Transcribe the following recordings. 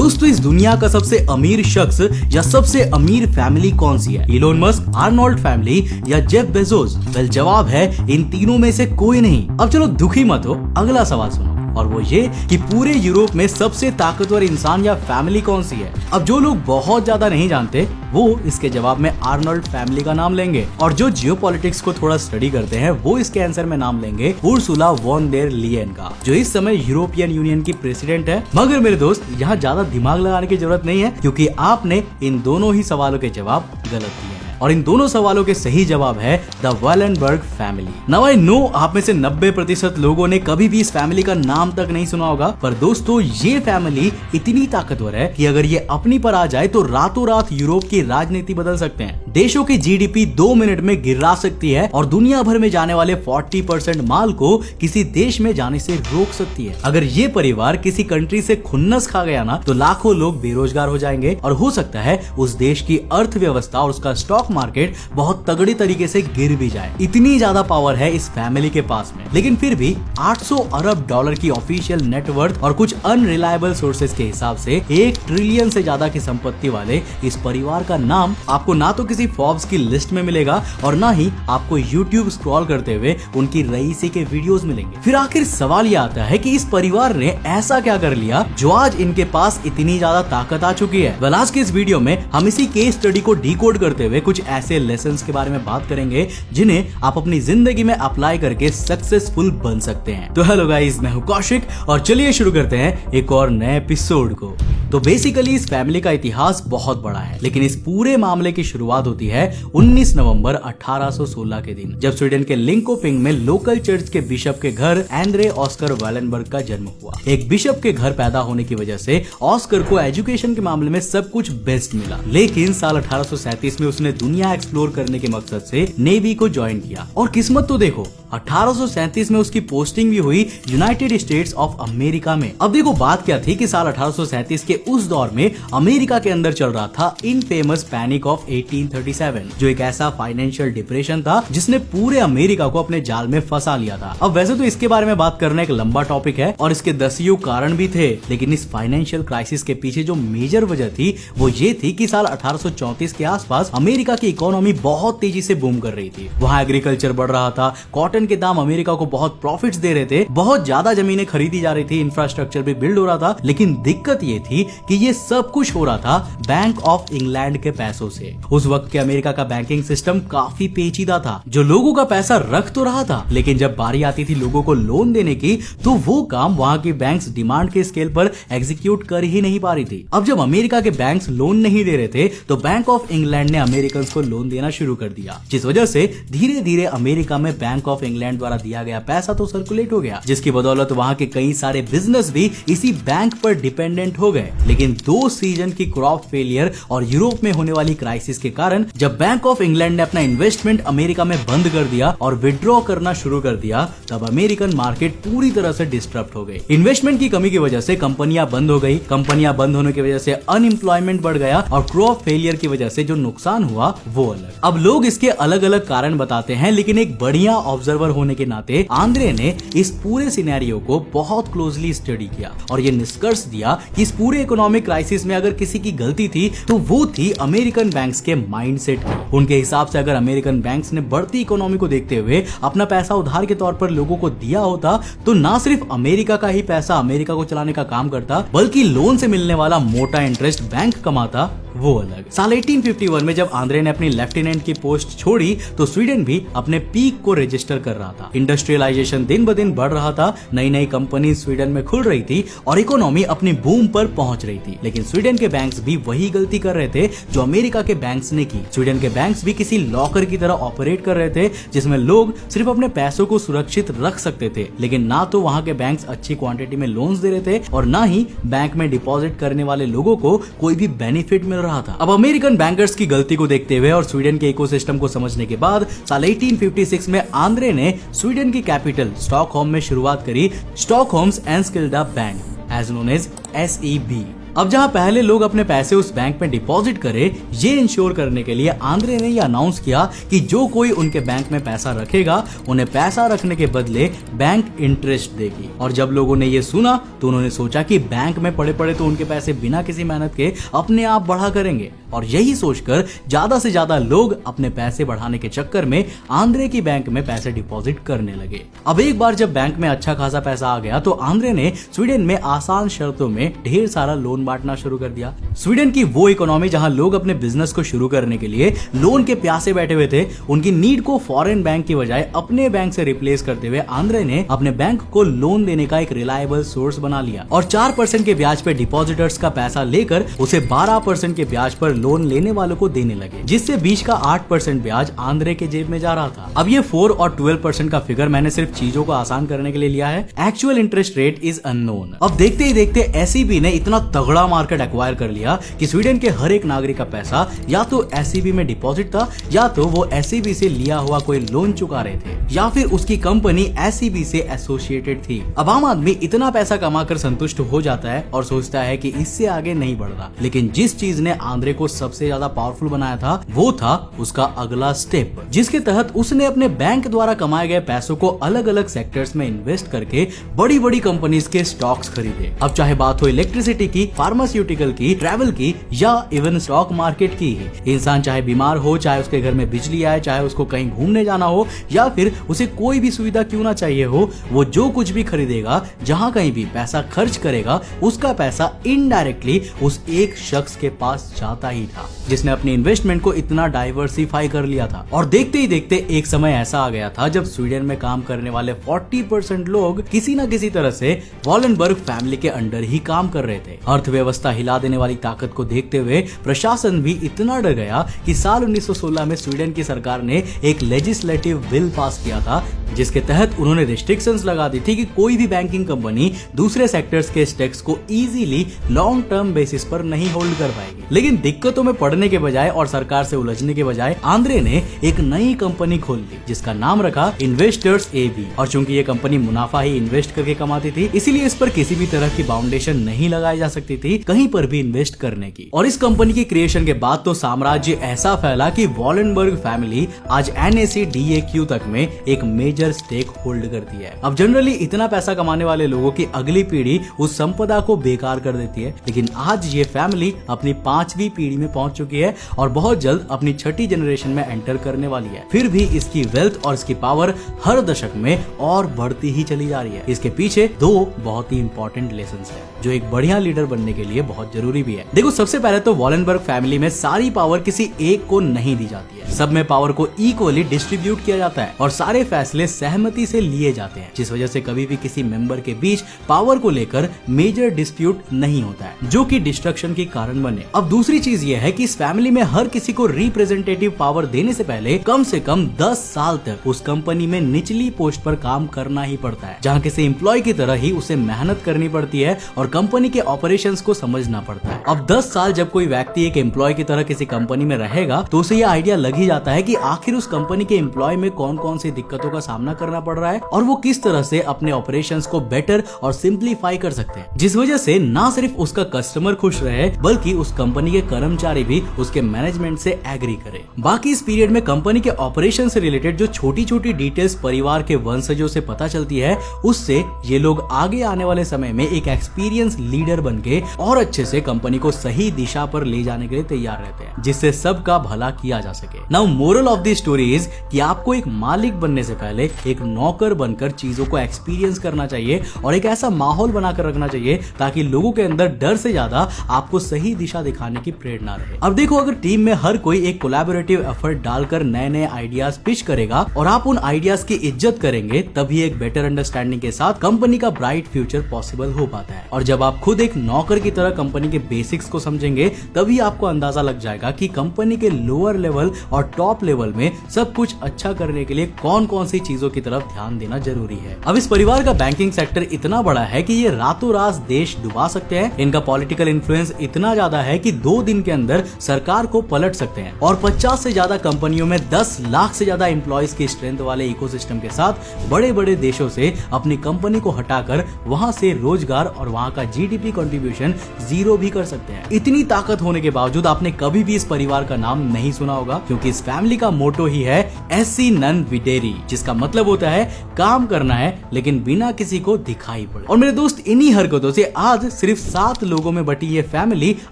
दोस्तों इस दुनिया का सबसे अमीर शख्स या सबसे अमीर फैमिली कौन सी है? इलोन मस्क, आर्नोल्ड फैमिली या जेफ बेजोस? वेल जवाब है इन तीनों में से कोई नहीं। अब चलो दुखी मत हो, अगला सवाल सुनो और वो ये कि पूरे यूरोप में सबसे ताकतवर इंसान या फैमिली कौन सी है? अब जो लोग बहुत ज्यादा नहीं जानते वो इसके जवाब में आर्नोल्ड फैमिली का नाम लेंगे और जो जियोपॉलिटिक्स को थोड़ा स्टडी करते हैं वो इसके आंसर में नाम लेंगे उर्सुला वॉन डेर लियन का, जो इस समय यूरोपियन यूनियन की प्रेसिडेंट है। मगर मेरे दोस्त यहाँ ज्यादा दिमाग लगाने की जरूरत नहीं है क्योंकि आपने इन दोनों ही सवालों के जवाब गलत दिए हैं और इन दोनों सवालों के सही जवाब है the Wallenberg family. Now I know आप में से 90% लोगों ने कभी भी इस फैमिली का नाम तक नहीं सुना होगा, पर दोस्तों ये फैमिली इतनी ताकतवर है कि अगर ये अपनी पर आ जाए तो रातों रात यूरोप की राजनीति बदल सकते हैं, देशों की जीडीपी 2 मिनट में गिरा सकती है और दुनिया भर में जाने वाले 40% माल को किसी देश में जाने से रोक सकती है। अगर ये परिवार किसी कंट्री से खुन्नस खा गया ना तो लाखों लोग बेरोजगार हो जाएंगे और हो सकता है उस देश की अर्थव्यवस्था और उसका स्टॉक मार्केट बहुत तगड़ी तरीके से गिर भी जाए। इतनी ज्यादा पावर है इस फैमिली के पास में। लेकिन फिर भी 800 अरब डॉलर की ऑफिशियल नेटवर्थ और कुछ अनरिलायबल सोर्सेज के हिसाब से 1 ट्रिलियन से ज्यादा की संपत्ति वाले इस परिवार का नाम आपको ना तो किसी फोर्ब्स की लिस्ट में मिलेगा और ना ही आपको यूट्यूब स्क्रॉल करते हुए उनकी रईसी के वीडियोस मिलेंगे। फिर आखिर सवाल ये आता है कि इस परिवार ने ऐसा क्या कर लिया जो आज इनके पास इतनी ज्यादा ताकत आ चुकी है? वेल आज के इस वीडियो में हम इसी केस स्टडी को डिकोड करते हुए कुछ ऐसे लेसन्स के बारे में बात करेंगे जिन्हें आप अपनी जिंदगी में अप्लाई करके सक्सेसफुल बन सकते हैं। तो हेलो गाइस, मैं हूं कौशिक और चलिए शुरू करते हैं एक और नए एपिसोड को। तो बेसिकली इस फैमिली का इतिहास बहुत बड़ा है, लेकिन इस पूरे मामले की शुरुआत होती है 19 नवंबर 1816 के दिन, जब स्वीडन के लिंकोपिंग में लोकल चर्च के बिशप के घर एंड्रे ऑस्कर वालेनबर्ग का जन्म हुआ। एक बिशप के घर पैदा होने की वजह से ऑस्कर को एजुकेशन के मामले में सब कुछ बेस्ट मिला, लेकिन साल 1837 में उसने दुनिया एक्सप्लोर करने के मकसद से नेवी को ज्वाइन किया और किस्मत तो देखो 1837 में उसकी पोस्टिंग भी हुई यूनाइटेड स्टेट्स ऑफ अमेरिका में। अब देखो बात क्या थी कि साल 1837 के उस दौर में अमेरिका के अंदर चल रहा था इनफेमस पैनिक ऑफ 1837, जो एक ऐसा फाइनेंशियल डिप्रेशन था जिसने पूरे अमेरिका को अपने जाल में फंसा लिया था। अब वैसे तो इसके बारे में बात करना एक लंबा टॉपिक है और इसके दसियों कारण भी थे, लेकिन इस फाइनेंशियल क्राइसिस के पीछे जो मेजर वजह थी वो ये थी कि साल 1834 के आसपास अमेरिका की इकोनॉमी बहुत तेजी से बूम कर रही थी। वहाँ एग्रीकल्चर बढ़ रहा था, कॉटन के दाम अमेरिका को बहुत प्रॉफिट्स दे रहे थे, बहुत ज्यादा जमीनें खरीदी जा रही थी, इंफ्रास्ट्रक्चर भी बिल्ड हो रहा था। लेकिन दिक्कत ये थी कि ये सब कुछ हो रहा था बैंक ऑफ इंग्लैंड के पैसों से। उस वक्त के अमेरिका का बैंकिंग सिस्टम काफी पेचीदा था, जो लोगों का पैसा रख तो रहा था, लेकिन जब बारी आती थी लोगों को लोन देने की तो वो काम वहाँ की बैंक्स डिमांड के स्केल पर एग्जीक्यूट कर ही नहीं पा रही थी। अब जब अमेरिका के बैंक्स लोन नहीं दे रहे थे तो बैंक ऑफ इंग्लैंड ने अमेरिकन को लोन देना शुरू कर दिया, जिस वजह से धीरे धीरे अमेरिका में बैंक ऑफ इंग्लैंड द्वारा दिया गया पैसा तो सर्कुलेट हो गया, जिसकी बदौलत वहाँ के कई सारे बिजनेस भी इसी बैंक पर डिपेंडेंट हो गए। लेकिन 2 सीजन की क्रॉप फेलियर और यूरोप में होने वाली क्राइसिस के कारण जब बैंक ऑफ इंग्लैंड ने अपना इन्वेस्टमेंट अमेरिका में बंद कर दिया और विड्रॉ करना शुरू कर दिया, तब अमेरिकन मार्केट पूरी तरह से डिस्टर्ब हो गई। इन्वेस्टमेंट की कमी की वजह से कंपनियां बंद हो गई, कंपनियां बंद होने की वजह से अनएम्प्लॉयमेंट बढ़ गया और क्रॉप फेलियर की वजह से जो नुकसान हुआ वो अलग। अब लोग इसके अलग अलग कारण बताते हैं, लेकिन एक बढ़िया ऑब्जर्वर होने के नाते आंद्रे ने इस पूरे सिनेरियो को बहुत क्लोजली स्टडी किया और ये निष्कर्ष दिया कि इस पूरे इकोनॉमिक क्राइसिस में अगर किसी की गलती थी तो वो थी अमेरिकन बैंक्स के माइंडसेट की। उनके हिसाब से अगर अमेरिकन बैंक्स ने बढ़ती इकोनॉमी को देखते हुए अपना पैसा उधार के तौर पर लोगों को दिया होता तो ना सिर्फ अमेरिका का ही पैसा अमेरिका को चलाने का काम करता, बल्कि लोन से मिलने वाला मोटा इंटरेस्ट बैंक कमाता वो अलग। साल 1851 में जब आंद्रे ने अपनी लेफ्टिनेंट की पोस्ट छोड़ी तो स्वीडन भी अपने पीक को रजिस्टर कर रहा था। इंडस्ट्रियलाइजेशन दिन ब दिन बढ़ रहा था, नई नई कंपनी स्वीडन में खुल रही थी और इकोनॉमी अपनी बूम पर पहुंच रही थी। लेकिन स्वीडन के बैंक्स भी वही गलती कर रहे थे जो अमेरिका के बैंक्स ने की। स्वीडन के बैंक्स भी किसी लॉकर की तरह ऑपरेट कर रहे थे जिसमें लोग सिर्फ अपने पैसों को सुरक्षित रख सकते थे, लेकिन ना तो वहाँ के बैंक्स अच्छी क्वांटिटी में लोन्स दे रहे थे और ना ही बैंक में डिपॉजिट करने वाले लोगों को कोई भी बेनिफिट मिल रहा था। अब अमेरिकन बैंकर्स की गलती को देखते हुए और स्वीडन के इकोसिस्टम को समझने के बाद साल 1856 में आंद्रे ने स्वीडन की कैपिटल स्टॉकहोम में शुरुआत करी Stockholms Enskilda bank, as known as SEB। अब जहाँ पहले लोग अपने पैसे उस बैंक में डिपॉजिट करे, ये इंश्योर करने के लिए आंद्रे ने ये अनाउंस किया कि जो कोई उनके बैंक में पैसा रखेगा उन्हें पैसा रखने के बदले बैंक इंटरेस्ट देगी। और जब लोगों ने ये सुना तो उन्होंने सोचा कि बैंक में पड़े पड़े तो उनके पैसे बिना किसी मेहनत के अपने आप बढ़ा करेंगे, और यही सोचकर ज्यादा से ज्यादा लोग अपने पैसे बढ़ाने के चक्कर में आंद्रे की बैंक में पैसे डिपॉजिट करने लगे। अब एक बार जब बैंक में अच्छा खासा पैसा आ गया तो आंद्रे ने स्वीडन में आसान शर्तों में ढेर सारा लोन बांटना शुरू कर दिया। स्वीडन की वो इकोनॉमी जहां लोग अपने बिजनेस को शुरू करने के लिए लोन के प्यासे बैठे हुए थे, उनकी नीड को फॉरेन बैंक की बजाय अपने बैंक से रिप्लेस करते हुए आंद्रे ने अपने बैंक को लोन देने का एक रिलायबल सोर्स बना लिया और 4% के ब्याज पे डिपॉजिटर्स का पैसा लेकर उसे 12% के ब्याज पर लोन लेने वालों को देने लगे, जिससे बीच का 8% ब्याज आंद्रे के जेब में जा रहा था। अब ये 4 और 12% का फिगर मैंने सिर्फ चीजों को आसान करने के लिए लिया है। Actual interest rate is unknown. अब देखते ही देखते एसईबी ने इतना तगड़ा मार्केट एक्वायर कर लिया कि स्वीडन के हर एक नागरिक का पैसा या तो एसईबी में डिपॉजिट था, या तो वो एसईबी से लिया हुआ कोई लोन चुका रहे थे, या फिर उसकी कंपनी एसईबी से एसोसिएटेड थी। अब आम आदमी इतना पैसा कमाकर संतुष्ट हो जाता है और सोचता है कि इससे आगे नहीं बढ़ता, लेकिन जिस चीज ने आंद्रे को सबसे ज्यादा पावरफुल बनाया था वो था उसका अगला स्टेप, जिसके तहत उसने अपने बैंक द्वारा कमाए गए पैसों को अलग अलग सेक्टर्स में इन्वेस्ट करके बड़ी बड़ी कंपनीज के स्टॉक्स खरीदे। अब चाहे बात हो इलेक्ट्रिसिटी की, फार्मास्यूटिकल की, ट्रैवल की, या इवन स्टॉक मार्केट की ही। इंसान चाहे बीमार हो, चाहे उसके घर में बिजली आए, चाहे उसको कहीं घूमने जाना हो, या फिर उसे कोई भी सुविधा क्यों ना चाहिए हो, वो जो कुछ भी खरीदेगा, जहां कहीं भी पैसा खर्च करेगा, उसका पैसा इनडायरेक्टली उस एक शख्स के पास जाता ही था जिसने अपनी इन्वेस्टमेंट को इतना डाइवर्सिफाई कर लिया था। और देखते ही देखते एक समय ऐसा आ गया था जब स्वीडन में काम करने वाले 40% लोग किसी न किसी तरह से वॉलेनबर्ग फैमिली के अंडर ही काम कर रहे थे। अर्थव्यवस्था हिला देने वाली ताकत को देखते हुए प्रशासन भी इतना डर गया कि साल 1916 में स्वीडन की सरकार ने एक लेजिस्लेटिव बिल पास किया था, जिसके तहत उन्होंने रिस्ट्रिक्शंस लगा दी थी कि कोई भी बैंकिंग कंपनी दूसरे सेक्टर्स के स्टॉक्स को इजीली लॉन्ग टर्म बेसिस पर नहीं होल्ड कर पाएगी। लेकिन दिक्कतों में पड़ने के बजाय और सरकार से उलझने के बजाय आंद्रे ने एक नई कंपनी खोल ली जिसका नाम रखा इन्वेस्टर्स एबी। और चूंकि ये कंपनी मुनाफा ही इन्वेस्ट करके कमाती थी, इसीलिए इस पर किसी भी तरह की बाउंडेशन नहीं लगाई जा सकती थी कहीं पर भी इन्वेस्ट करने की। और इस कंपनी की क्रिएशन के बाद तो साम्राज्य ऐसा फैला कि वॉलेनबर्ग फैमिली आज NACDAQ तक में एक मेजर स्टेक होल्ड करती है। अब जनरली इतना पैसा कमाने वाले लोगों की अगली पीढ़ी उस संपदा को बेकार कर देती है, लेकिन आज ये फैमिली अपनी 5वीं पीढ़ी में पहुंच चुकी है और बहुत जल्द अपनी 6ठी जनरेशन में एंटर करने वाली है। फिर भी इसकी वेल्थ और इसकी पावर हर दशक में और बढ़ती ही चली जा रही है। इसके पीछे 2 बहुत ही इंपॉर्टेंट लेसन्स हैं जो एक बढ़िया लीडर बनने के लिए बहुत जरूरी भी है। देखो, सबसे पहले तो वॉलेनबर्ग फैमिली में सारी पावर किसी एक को नहीं दी जाती है, सब में पावर को इक्वली डिस्ट्रीब्यूट किया जाता है और सारे फैसले सहमति से लिए जाते हैं, जिस वजह से कभी भी किसी मेंबर के बीच पावर को लेकर मेजर डिस्प्यूट नहीं होता है जो कि डिस्ट्रक्शन की कारण बने। अब दूसरी चीज ये है कि इस फैमिली में हर किसी को रिप्रेजेंटेटिव पावर देने से पहले कम से कम 10 साल तक उस कंपनी में निचली पोस्ट पर काम करना ही पड़ता है, जहाँ किसी एम्प्लॉय की तरह ही उसे मेहनत करनी पड़ती है और कंपनी के ऑपरेशंस को समझना पड़ता है। अब 10 साल जब कोई व्यक्ति एक एम्प्लॉय की तरह किसी कंपनी में रहेगा तो उसे ये आइडिया लग ही जाता है कि आखिर उस कंपनी के एम्प्लॉय में कौन कौन सी दिक्कतों का सामना करना पड़ रहा है और वो किस तरह से अपने ऑपरेशंस को बेटर और सिंप्लीफाई कर सकते हैं, जिस वजह से ना सिर्फ उसका कस्टमर खुश रहे बल्कि उस कंपनी के कर्मचारी भी उसके मैनेजमेंट से एग्री करे। बाकी इस पीरियड में कंपनी के ऑपरेशन से रिलेटेड जो छोटी छोटी डिटेल्स परिवार के वंशजों से पता चलती है, उससे ये लोग आगे आने वाले समय में एक एक्सपीरियंस लीडर बनके और अच्छे से कंपनी को सही दिशा पर ले जाने के लिए तैयार रहते हैं, जिससे सबका भला किया जा सके। Now moral of the story is कि आपको एक मालिक बनने से पहले एक नौकर बनकर चीजों को एक्सपीरियंस करना चाहिए और एक ऐसा माहौल बनाकर रखना चाहिए ताकि लोगों के अंदर डर से ज्यादा आपको सही दिशा दिखाने की प्रेरणा रहे। अब देखो, अगर टीम में हर कोई एक कोलैबोरेटिव एफर्ट डालकर नए नए आइडियाज पिच करेगा और आप उन आइडियाज की इज्जत करेंगे, तभी एक बेटर अंडरस्टैंडिंग के साथ कंपनी का ब्राइट फ्यूचर पॉसिबल हो पाता है। और जब आप खुद एक नौकर की तरह कंपनी के बेसिक्स को समझेंगे, तभी आपको अंदाजा लग जाएगा कि कंपनी के लोअर लेवल और टॉप लेवल में सब कुछ अच्छा करने के लिए कौन कौन सी चीजों की तरफ ध्यान देना जरूरी है। अब इस परिवार का बैंकिंग सेक्टर इतना बड़ा है कि ये रातों रात देश डुबा सकते हैं। इनका पॉलिटिकल इन्फ्लुएंस इतना ज्यादा है कि 2 दिन के अंदर सरकार को पलट सकते हैं और 50 से ज्यादा कंपनियों में 10 लाख से ज्यादा एम्प्लॉयज की स्ट्रेंथ वाले इकोसिस्टम के साथ बड़े बड़े देशों से अपनी कंपनी को हटाकर वहां से रोजगार और वहां का जीडीपी कंट्रीब्यूशन 0 भी कर सकते हैं। इतनी ताकत होने के बावजूद आपने कभी भी इस परिवार का नाम नहीं सुना होगा, क्योंकि इस फैमिली का मोटो ही है एसी नन विडेरी, जिसका मतलब होता है काम करना है लेकिन बिना किसी को दिखाई पड़े। और मेरे दोस्त, इन्हीं हरकतों से आज सिर्फ 7 लोगों में बटी ये फैमिली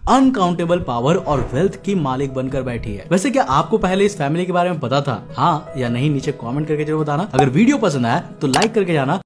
अनकाउंटेबल पावर और वेल्थ की मालिक बनकर बैठी है। वैसे क्या आपको पहले इस फैमिली के बारे में पता था? हाँ या नहीं नीचे कमेंट करके जरूर बताना। अगर वीडियो पसंद आया तो लाइक करके जाना।